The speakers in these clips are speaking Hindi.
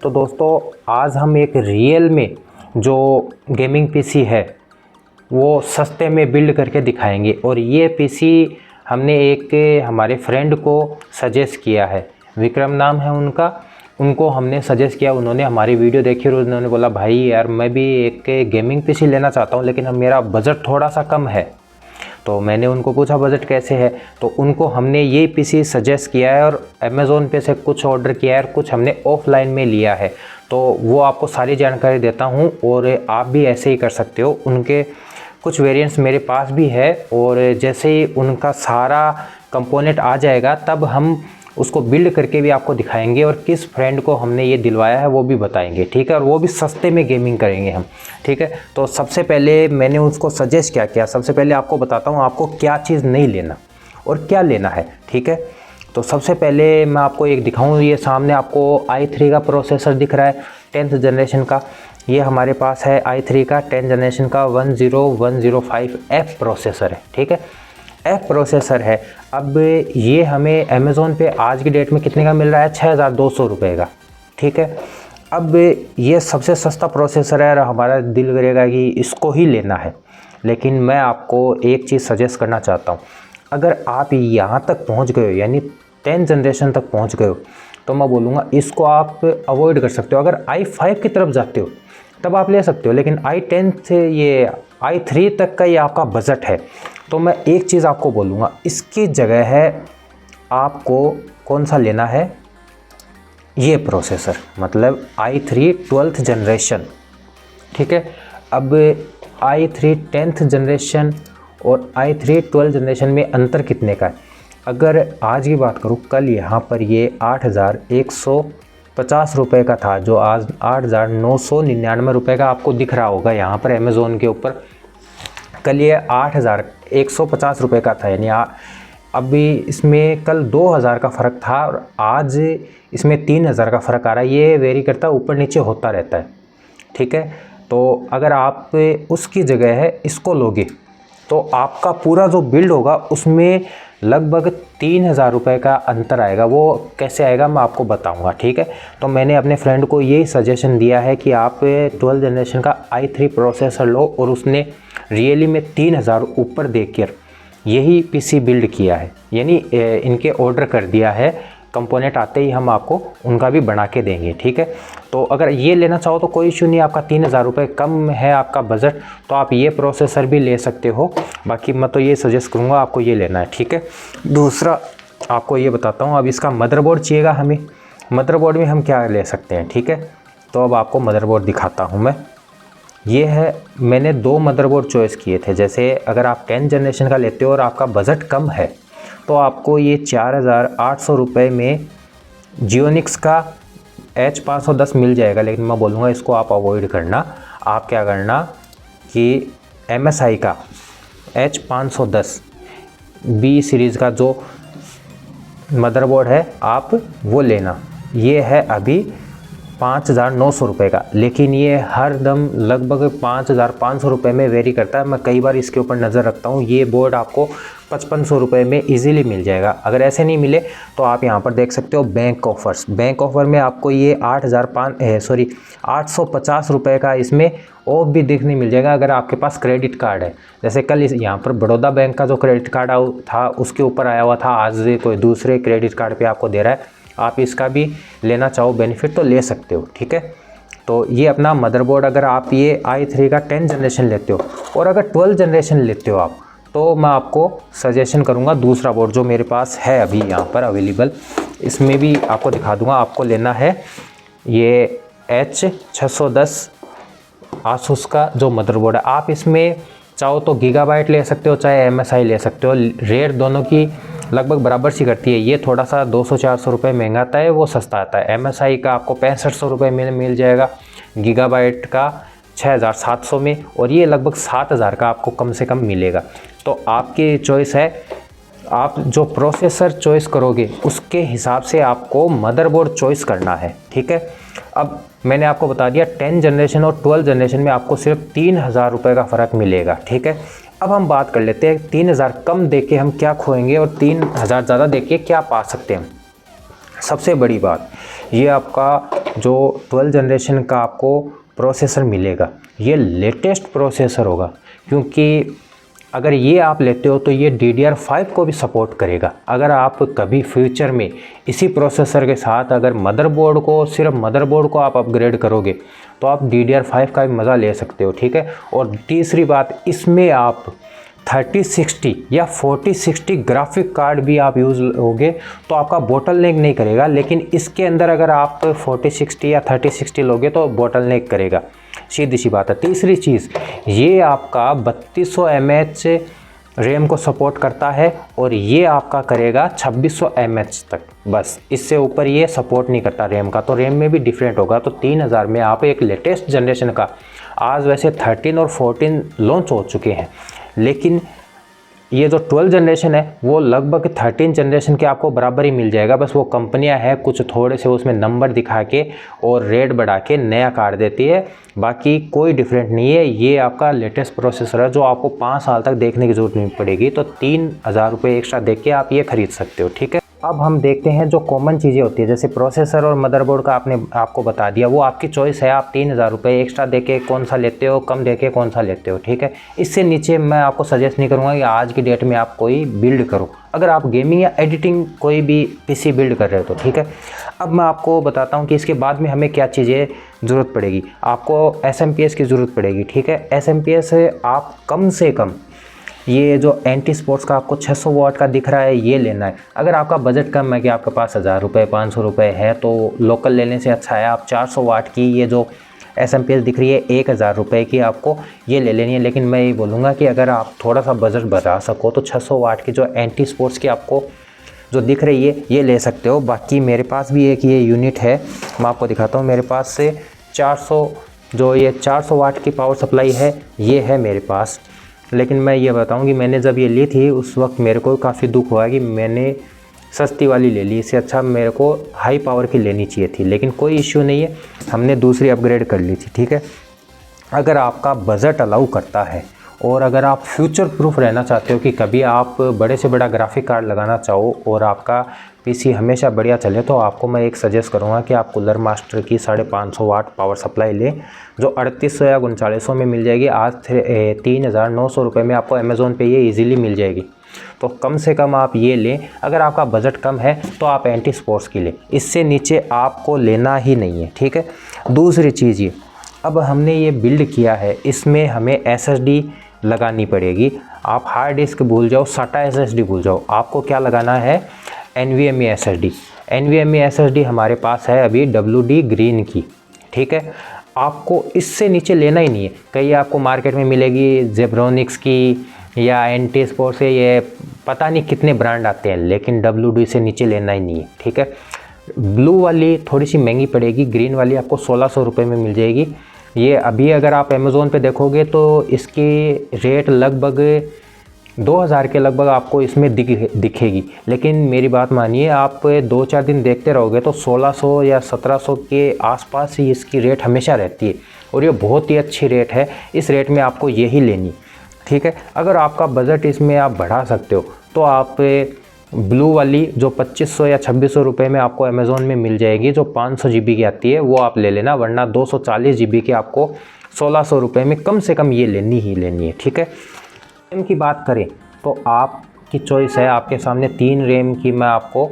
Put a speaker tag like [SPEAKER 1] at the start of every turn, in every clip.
[SPEAKER 1] तो दोस्तों आज हम एक रियल में जो गेमिंग पीसी है वो सस्ते में बिल्ड करके दिखाएंगे। और ये पीसी हमने एक हमारे फ्रेंड को सजेस्ट किया है, विक्रम नाम है उनका। उनको हमने सजेस्ट किया, उन्होंने हमारी वीडियो देखी और उन्होंने बोला भाई यार मैं भी एक गेमिंग पीसी लेना चाहता हूँ लेकिन मेरा बजट थोड़ा सा कम है। तो मैंने उनको पूछा बजट कैसे है, तो उनको हमने ये पीसी सजेस्ट किया है और अमेज़ोन पे से कुछ ऑर्डर किया है और कुछ हमने ऑफ़लाइन में लिया है। तो वो आपको सारी जानकारी देता हूँ और आप भी ऐसे ही कर सकते हो। उनके कुछ वेरिएंट्स मेरे पास भी है और जैसे ही उनका सारा कंपोनेंट आ जाएगा तब हम उसको बिल्ड करके भी आपको दिखाएंगे और किस फ्रेंड को हमने ये दिलवाया है वो भी बताएंगे, ठीक है। और वो भी सस्ते में गेमिंग करेंगे हम, ठीक है। तो सबसे पहले मैंने उसको सजेस्ट क्या किया, सबसे पहले आपको बताता हूँ आपको क्या चीज़ नहीं लेना और क्या लेना है, ठीक है। तो सबसे पहले मैं आपको एक दिखाऊँ, ये सामने आपको i3 का प्रोसेसर दिख रहा है 10th जनरेशन का। ये हमारे पास है i3 का 10th जनरेशन का 10105F प्रोसेसर है, ठीक है। F प्रोसेसर है। अब ये हमें अमेज़ोन पे आज की डेट में कितने का मिल रहा है, 6200 रुपये का, ठीक है। अब ये सबसे सस्ता प्रोसेसर है और हमारा दिल करेगा कि इसको ही लेना है। लेकिन मैं आपको एक चीज़ सजेस्ट करना चाहता हूँ, अगर आप यहाँ तक पहुँच गए हो यानी 10th जनरेशन तक पहुँच गए हो तो मैं बोलूँगा इसको आप अवॉइड कर सकते हो। अगर i5 की तरफ जाते हो तब आप ले सकते हो, लेकिन i10 से ये i3 तक का ये आपका बजट है। तो मैं एक चीज़ आपको बोलूँगा, इसकी जगह है आपको कौन सा लेना है, ये प्रोसेसर, मतलब i3 12th जनरेशन, ठीक है। अब i3 10th जनरेशन और i3 12th जनरेशन में अंतर कितने का है। अगर आज की बात करूँ, कल यहाँ पर ये 8150 रुपये का था, जो आज 8999 रुपये का आपको दिख रहा होगा यहाँ पर अमेज़ोन के ऊपर। कल ये 8150 रुपये का था, यानी अभी इसमें कल 2000 का फ़र्क था और आज इसमें 3000 का फ़र्क आ रहा है। ये वेरी करता है, ऊपर नीचे होता रहता है, ठीक है। तो अगर आप उसकी जगह है इसको लोगे तो आपका पूरा जो बिल्ड होगा उसमें लगभग 3000 रुपये का अंतर आएगा। वो कैसे आएगा मैं आपको बताऊंगा, ठीक है। तो मैंने अपने फ्रेंड को यही सजेशन दिया है कि आप 12th जनरेशन का i3 प्रोसेसर लो और उसने रियली में 3000 ऊपर देकर यही पीसी बिल्ड किया है, यानी इनके ऑर्डर कर दिया है। कंपोनेंट आते ही हम आपको उनका भी बना के देंगे, ठीक है। तो अगर ये लेना चाहो तो कोई इशू नहीं, आपका 3000 रुपये कम है आपका बजट, तो आप ये प्रोसेसर भी ले सकते हो। बाकी मैं तो ये सजेस्ट करूँगा आपको ये लेना है, ठीक है। दूसरा आपको ये बताता हूँ, अब इसका मदरबोर्ड चाहिएगा हमें। मदरबोर्ड में हम क्या ले सकते हैं, ठीक है। तो अब आपको मदरबोर्ड दिखाता हूँ मैं। ये है, मैंने 2 मदरबोर्ड चॉइस किए थे। जैसे अगर आप 10th जनरेशन का लेते हो और आपका बजट कम है तो आपको ये 4800 रुपये में जियोनिक्स का H510 मिल जाएगा, लेकिन मैं बोलूँगा इसको आप अवॉइड करना। आप क्या करना कि MSI का H510 B सीरीज़ का जो मदरबोर्ड है आप वो लेना। ये है अभी 5900 रुपये का, लेकिन ये हर दम लगभग 5500 रुपये में वेरी करता है। मैं कई बार इसके ऊपर नज़र रखता हूँ। ये बोर्ड आपको 5500 रुपये में इजीली मिल जाएगा। अगर ऐसे नहीं मिले तो आप यहाँ पर देख सकते हो बैंक ऑफ़र्स। बैंक ऑफ़र में आपको ये 850 रुपये का इसमें ऑफ भी देखने मिल जाएगा अगर आपके पास क्रेडिट कार्ड है। जैसे कल यहाँ पर बड़ौदा बैंक का जो क्रेडिट कार्ड था उसके ऊपर आया हुआ था, आज कोई दूसरे क्रेडिट कार्ड पर आपको दे रहा है। आप इसका भी लेना चाहो बेनिफिट तो ले सकते हो, ठीक है। तो ये अपना मदरबोर्ड, अगर आप ये i3 का 10th जनरेशन लेते हो और अगर 12th जनरेशन लेते हो आप, तो मैं आपको सजेशन करूँगा दूसरा बोर्ड जो मेरे पास है अभी यहाँ पर अवेलेबल, इसमें भी आपको दिखा दूँगा। आपको लेना है ये H610 आसूस का जो मदरबोर्ड है। आप इसमें चाहो तो गीगाबाइट ले सकते हो, चाहे MSI ले सकते हो। रेट दोनों की लगभग बराबर सी करती है। ये थोड़ा सा 200-400 रुपये महंगा आता है, वो सस्ता आता है। MSI का आपको 6500 रुपये में मिल जाएगा, गीगाबाइट का 6700 में, और ये लगभग 7000 का आपको कम से कम मिलेगा। तो आपकी चॉइस है, आप जो प्रोसेसर चॉइस करोगे उसके हिसाब से आपको मदरबोर्ड चॉइस करना है, ठीक है। अब मैंने आपको बता दिया 10th जनरेशन और 12th जनरेशन में आपको सिर्फ 3000 रुपये का फ़र्क मिलेगा, ठीक है। अब हम बात कर लेते हैं 3000 कम देके हम क्या खोएंगे और 3000 ज़्यादा देके क्या पा सकते हैं। सबसे बड़ी बात ये आपका जो 12 जनरेशन का आपको प्रोसेसर मिलेगा ये लेटेस्ट प्रोसेसर होगा, क्योंकि अगर ये आप लेते हो तो ये DDR5 को भी सपोर्ट करेगा। अगर आप कभी फ्यूचर में इसी प्रोसेसर के साथ अगर सिर्फ मदरबोर्ड को आप अपग्रेड करोगे तो आप DDR5 का भी मज़ा ले सकते हो, ठीक है। और तीसरी बात, इसमें आप 3060 या 4060 ग्राफिक कार्ड भी आप यूज़ होगे तो आपका बोटल नेक नहीं करेगा, लेकिन इसके अंदर अगर आप 4060 या 3060 लोगे तो बोटल नेक करेगा, सीधी सी बात है। तीसरी चीज़, ये आपका 3200 mAh रैम को सपोर्ट करता है और ये आपका करेगा 2600 mAh तक, बस इससे ऊपर ये सपोर्ट नहीं करता रैम का। तो रैम में भी डिफरेंट होगा। तो 3000 में आप एक लेटेस्ट जनरेशन का, आज वैसे 13 और 14 लॉन्च हो चुके हैं, लेकिन ये जो 12 जनरेशन है वो लगभग 13 जनरेशन के आपको बराबर ही मिल जाएगा। बस वो कंपनियां हैं कुछ थोड़े से उसमें नंबर दिखा के और रेट बढ़ा के नया कार्ड देती है, बाकी कोई डिफरेंट नहीं है। ये आपका लेटेस्ट प्रोसेसर है जो आपको 5 साल तक देखने की ज़रूरत नहीं पड़ेगी। तो 3000 रुपये एक्स्ट्रा दे के आप ये खरीद सकते हो, ठीक है। अब हम देखते हैं जो कॉमन चीज़ें होती है, जैसे प्रोसेसर और मदरबोर्ड का आपको बता दिया, वो आपकी चॉइस है। आप 3000 रुपये एक्स्ट्रा देके कौन सा लेते हो, कम देके कौन सा लेते हो, ठीक है। इससे नीचे मैं आपको सजेस्ट नहीं करूँगा कि आज की डेट में आप कोई बिल्ड करो, अगर आप गेमिंग या एडिटिंग कोई भी पीसी बिल्ड कर रहे हो तो, ठीक है। अब मैं आपको बताता हूँ कि इसके बाद में हमें क्या चीज़ें ज़रूरत पड़ेगी। आपको SMP की ज़रूरत पड़ेगी, ठीक है। SMP आप कम से कम ये जो एंटी स्पोर्ट्स का आपको 600 वाट का दिख रहा है ये लेना है। अगर आपका बजट कम है कि आपके पास 1000 रुपये 500 रुपये है तो लोकल लेने से अच्छा है आप 400 वाट की ये जो SMP दिख रही है 1000 रुपये की आपको ये ले लेनी है। लेकिन मैं ये बोलूँगा कि अगर आप थोड़ा सा बजट बढ़ा सको तो 600 वाट की जो एंटी स्पोर्ट्स की आपको जो दिख रही है ये ले सकते हो। बाकी मेरे पास भी एक ये यूनिट है, मैं आपको दिखाता हूँ। मेरे पास से 400 वाट की पावर सप्लाई है, ये है मेरे पास। लेकिन मैं ये बताऊं कि मैंने जब ये ली थी उस वक्त मेरे को काफ़ी दुख हुआ कि मैंने सस्ती वाली ले ली, इससे अच्छा मेरे को हाई पावर की लेनी चाहिए थी। लेकिन कोई इश्यू नहीं है, हमने दूसरी अपग्रेड कर ली थी, ठीक है। अगर आपका बजट अलाउ करता है और अगर आप फ्यूचर प्रूफ रहना चाहते हो कि कभी आप बड़े से बड़ा ग्राफिक कार्ड लगाना चाहो और आपका पीसी हमेशा बढ़िया चले, तो आपको मैं एक सजेस्ट करूंगा कि आप कूलर मास्टर की 550 वाट पावर सप्लाई लें, जो 3800 या 3900 में मिल जाएगी। आज 3900 रुपये में आपको अमेज़ोन पे ये इजीली मिल जाएगी। तो कम से कम आप ये लें। अगर आपका बजट कम है तो आप एंटी स्पोर्ट्स की लें, इससे नीचे आपको लेना ही नहीं है, ठीक है। दूसरी चीज़ ये, अब हमने ये बिल्ड किया है, इसमें हमें SSD लगानी पड़ेगी। आप हार्ड डिस्क भूल जाओ, SATA SSD भूल जाओ, आपको क्या लगाना है, NVMe SSD। NVMe SSD हमारे पास है अभी WD ग्रीन की, ठीक है। आपको इससे नीचे लेना ही नहीं है। कहीं आपको मार्केट में मिलेगी जेब्रोनिक्स की या एंटी स्पोर्ट्स से, ये पता नहीं कितने ब्रांड आते हैं, लेकिन WD से नीचे लेना ही नहीं है, ठीक है। ब्लू वाली थोड़ी सी महंगी पड़ेगी, ग्रीन वाली आपको 1600 रुपये में मिल जाएगी। ये अभी अगर आप अमेज़ोन पे देखोगे तो इसकी रेट लगभग 2000 के लगभग आपको इसमें दिखेगी। लेकिन मेरी बात मानिए, आप 2-4 दिन देखते रहोगे तो 1600 या 1700 के आसपास ही इसकी रेट हमेशा रहती है और ये बहुत ही अच्छी रेट है। इस रेट में आपको यही लेनी, ठीक है। अगर आपका बजट इसमें आप बढ़ा सकते हो तो आप ब्लू वाली जो 2500 या 2600 रुपये में आपको अमेज़ोन में मिल जाएगी, जो 500 GB की आती है, वो आप ले लेना। वरना 240 GB की आपको 1600 रुपये में कम से कम ये लेनी ही लेनी है, ठीक है। रैम की बात करें तो आपकी चॉइस है, आपके सामने 3 रैम की मैं आपको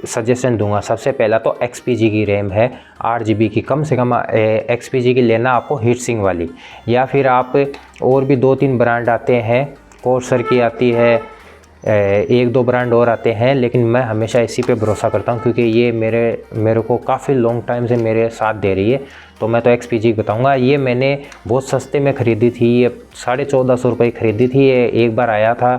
[SPEAKER 1] सजेशन दूंगा। सबसे पहला तो XPG की रैम है 8 GB की, कम से कम XPG की लेना आपको हीट सिंक वाली। या फिर आप और भी 2-3 ब्रांड आते हैं, कोर्सर की आती है, 1-2 ब्रांड और आते हैं, लेकिन मैं हमेशा इसी पे भरोसा करता हूँ क्योंकि ये मेरे को काफ़ी लॉन्ग टाइम से मेरे साथ दे रही है। तो मैं तो XPG बताऊँगा। ये मैंने बहुत सस्ते में ख़रीदी थी, ये 1450 रुपये ख़रीदी थी। ये एक बार आया था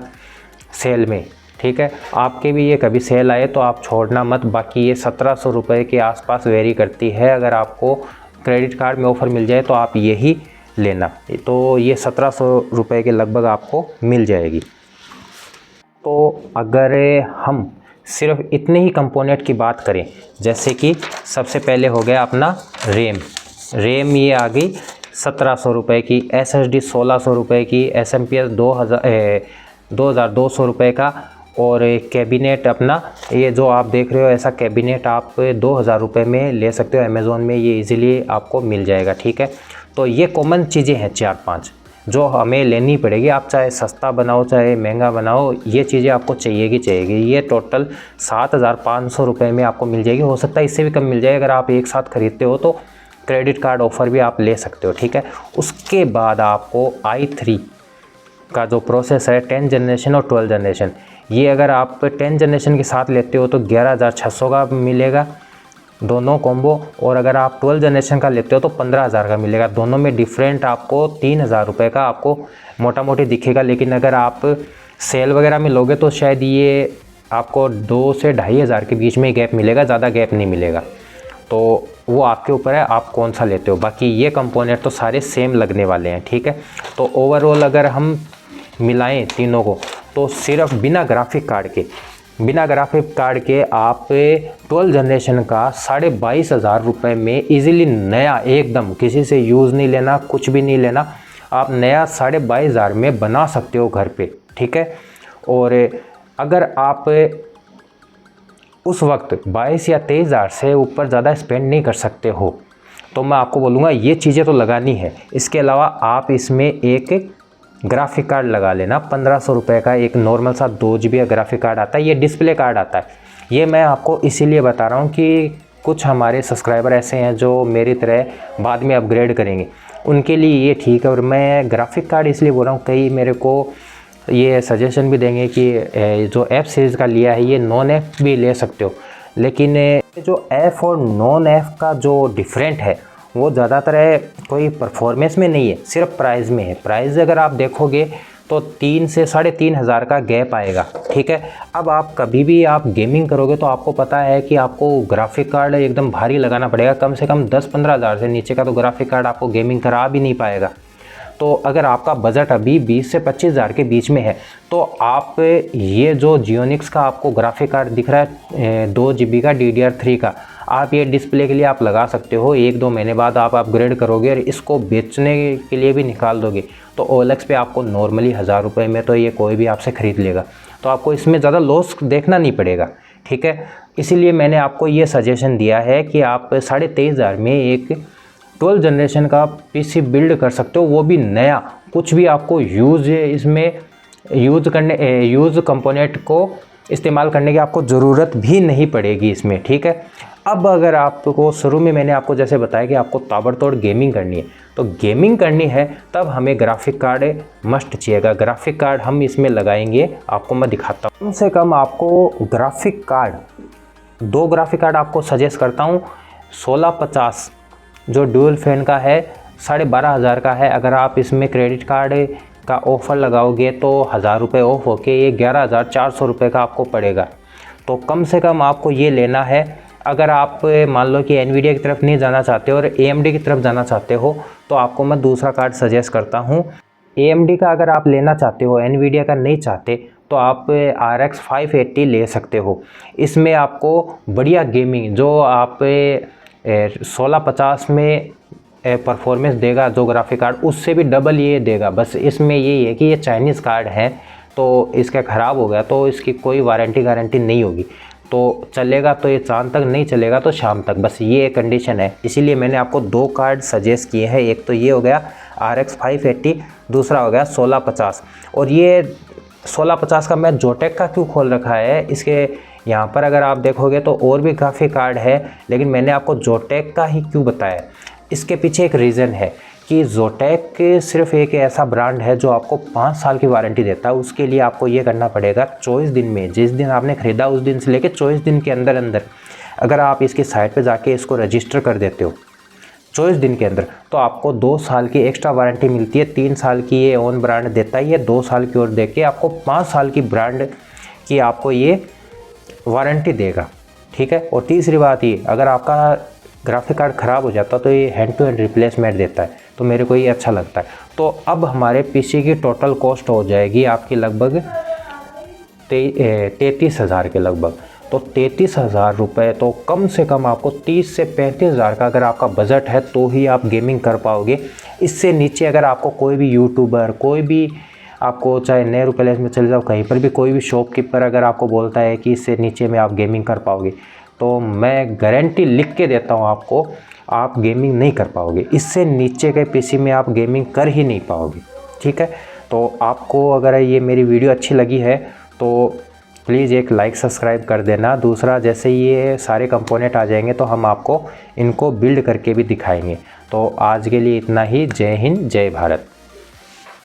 [SPEAKER 1] सेल में, ठीक है। आपके भी ये कभी सेल आए तो आप छोड़ना मत। बाकी ये 1700 रुपये के आसपास वेरी करती है। अगर आपको क्रेडिट कार्ड में ऑफ़र मिल जाए तो आप यही लेना, तो ये 1700 रुपये के लगभग आपको मिल जाएगी। तो अगर हम सिर्फ इतने ही कंपोनेंट की बात करें, जैसे कि सबसे पहले हो गया अपना रैम ये आ गई 1700 रुपये की, SSD 1600 रुपये की, SMP 2200 रुपये का, और कैबिनेट अपना ये जो आप देख रहे हो ऐसा कैबिनेट आप 2000 रुपये में ले सकते हो। अमेज़ोन में ये इजीली आपको मिल जाएगा, ठीक है। तो ये कॉमन चीज़ें हैं 4-5 जो हमें लेनी पड़ेगी। आप चाहे सस्ता बनाओ चाहे महंगा बनाओ, ये चीज़ें आपको चाहिएगी। ये टोटल 7500 रुपये में आपको मिल जाएगी। हो सकता है इससे भी कम मिल जाए, अगर आप एक साथ ख़रीदते हो तो क्रेडिट कार्ड ऑफ़र भी आप ले सकते हो, ठीक है। उसके बाद आपको i3 का जो प्रोसेस है 10 जनरेशन और 12 जनरेशन, ये अगर आप 10 जनरेशन के साथ लेते हो तो 11600 का मिलेगा दोनों कॉम्बो, और अगर आप 12 जनरेशन का लेते हो तो 15000 का मिलेगा। दोनों में डिफरेंट आपको 3000 रुपये का आपको मोटा मोटी दिखेगा। लेकिन अगर आप सेल वगैरह में लोगे तो शायद ये आपको 2 से 2500 के बीच में गैप मिलेगा, ज़्यादा गैप नहीं मिलेगा। तो वो आपके ऊपर है आप कौन सा लेते हो। बाकी ये कंपोनेंट तो सारे सेम लगने वाले हैं, ठीक है। तो ओवरऑल अगर हम मिलाएं तीनों को तो सिर्फ बिना ग्राफिक कार्ड के आप 12 जनरेशन का 22,500 रुपये में इजीली नया, एकदम किसी से यूज़ नहीं लेना, कुछ भी नहीं लेना, आप नया 22,500 में बना सकते हो घर पे, ठीक है। और अगर आप उस वक्त 22 या 23,000 से ऊपर ज़्यादा स्पेंड नहीं कर सकते हो तो मैं आपको बोलूँगा ये चीज़ें तो लगानी है। इसके अलावा आप इसमें एक ग्राफिक कार्ड लगा लेना, 1500 रुपये का एक नॉर्मल सा 2 GB का ग्राफिक कार्ड आता है, ये डिस्प्ले कार्ड आता है। ये मैं आपको इसीलिए बता रहा हूँ कि कुछ हमारे सब्सक्राइबर ऐसे हैं जो मेरी तरह बाद में अपग्रेड करेंगे, उनके लिए ये ठीक है। और मैं ग्राफिक कार्ड इसलिए बोल रहा हूँ, कई मेरे को ये सजेशन भी देंगे कि जो ऐप सीरीज़ का लिया है ये नॉन ऐप भी ले सकते हो, लेकिन जो ऐप और नॉन ऐप का जो डिफरेंट है वो ज़्यादातर है कोई परफॉर्मेंस में नहीं है, सिर्फ प्राइस में है। प्राइस अगर आप देखोगे तो 3 से 3500 का गैप आएगा, ठीक है। अब आप कभी भी आप गेमिंग करोगे तो आपको पता है कि आपको ग्राफिक कार्ड एकदम भारी लगाना पड़ेगा, कम से कम 10-15 हज़ार से नीचे का तो ग्राफिक कार्ड आपको गेमिंग करा भी नहीं पाएगा। तो अगर आपका बजट अभी 20 से 25,000 के बीच में है तो आप ये जो जियोनिक्स का आपको ग्राफिक कार्ड दिख रहा है 2 GB का DDR3 का, आप ये डिस्प्ले के लिए आप लगा सकते हो। 1-2 महीने बाद आप अपग्रेड करोगे और इसको बेचने के लिए भी निकाल दोगे तो OLX पे आपको नॉर्मली 1000 रुपये में तो ये कोई भी आपसे ख़रीद लेगा, तो आपको इसमें ज़्यादा लॉस देखना नहीं पड़ेगा, ठीक है। इसीलिए मैंने आपको ये सजेशन दिया है कि आप 23,500 में एक 12 जनरेशन का PC बिल्ड कर सकते हो, वो भी नया, कुछ भी आपको इसमें यूज़ कंपोनेंट को इस्तेमाल करने की आपको ज़रूरत भी नहीं पड़ेगी इसमें, ठीक है। अब अगर आपको शुरू में मैंने आपको जैसे बताया कि आपको ताबड़तोड़ गेमिंग करनी है, तो गेमिंग करनी है तब हमें ग्राफिक कार्ड मस्ट चाहिएगा। ग्राफिक कार्ड हम इसमें लगाएंगे, आपको मैं दिखाता हूँ। कम से कम आपको ग्राफिक कार्ड 2 ग्राफिक कार्ड आपको सजेस्ट करता हूँ। 1650 जो ड्यूल फैन का है 12,500 का है। अगर आप इसमें क्रेडिट कार्ड का ऑफ़र लगाओगे तो 1000 रुपये ऑफ होके ये 11,400 रुपये का आपको पड़ेगा। तो कम से कम आपको ये लेना है। अगर आप मान लो कि NVIDIA की तरफ नहीं जाना चाहते और AMD की तरफ जाना चाहते हो तो आपको मैं दूसरा कार्ड सजेस्ट करता हूँ। AMD का अगर आप लेना चाहते हो, NVIDIA का नहीं चाहते, तो आप RX 580 ले सकते हो। इसमें आपको बढ़िया गेमिंग जो आप 1650 में परफॉर्मेंस देगा जो ग्राफिक कार्ड, उससे भी डबल ये देगा। बस इसमें यही है कि ये चाइनीज़ कार्ड है तो इसका ख़राब हो गया तो इसकी कोई वारंटी गारंटी नहीं होगी, तो चलेगा तो ये चांद तक, नहीं चलेगा तो शाम तक, बस ये कंडीशन है। इसीलिए मैंने आपको 2 कार्ड सजेस्ट किए हैं। एक तो ये हो गया RX 580, दूसरा हो गया 1650। और ये 1650 का मैं जोटेक का क्यों खोल रखा है, इसके यहाँ पर अगर आप देखोगे तो और भी ग्राफिक कार्ड है, लेकिन मैंने आपको जोटेक का ही क्यों बताया, इसके पीछे एक रीज़न है कि जोटेक सिर्फ एक ऐसा ब्रांड है जो आपको 5 साल की वारंटी देता है। उसके लिए आपको ये करना पड़ेगा 24 दिन में, जिस दिन आपने ख़रीदा उस दिन से लेकर 24 दिन के अंदर अंदर अगर आप इसकी साइट पे जाके इसको रजिस्टर कर देते हो 24 दिन के अंदर, तो आपको 2 साल की एक्स्ट्रा वारंटी मिलती है। 3 साल की ये ओन ब्रांड देता है, ये 2 साल की और दे के आपको 5 साल की ब्रांड की आपको ये वारंटी देगा, ठीक है। और तीसरी बात ये, अगर आपका ग्राफिक कार्ड ख़राब हो जाता तो ये हैंड टू हैंड रिप्लेसमेंट देता है, तो मेरे को ये अच्छा लगता है। तो अब हमारे PC की टोटल कॉस्ट हो जाएगी आपकी लगभग 33,000 के लगभग। तो 33,000 रुपये, तो कम से कम आपको 30 से 35,000 का अगर आपका बजट है तो ही आप गेमिंग कर पाओगे। इससे नीचे अगर आपको कोई भी यूट्यूबर, कोई भी आपको चाहे नेहरू पैलेस में चले जाओ, कहीं पर भी कोई भी शॉपकीपर अगर आपको बोलता है कि इससे नीचे में आप गेमिंग कर पाओगे, तो मैं गारंटी लिख के देता हूँ आपको, आप गेमिंग नहीं कर पाओगे। इससे नीचे के पीसी में आप गेमिंग कर ही नहीं पाओगे। ठीक है, तो आपको अगर ये मेरी वीडियो अच्छी लगी है तो प्लीज़ एक लाइक सब्सक्राइब कर देना। दूसरा, जैसे ये सारे कंपोनेंट आ जाएंगे तो हम आपको इनको बिल्ड करके भी दिखाएंगे। तो आज के लिए इतना ही। जय हिंद, जय भारत।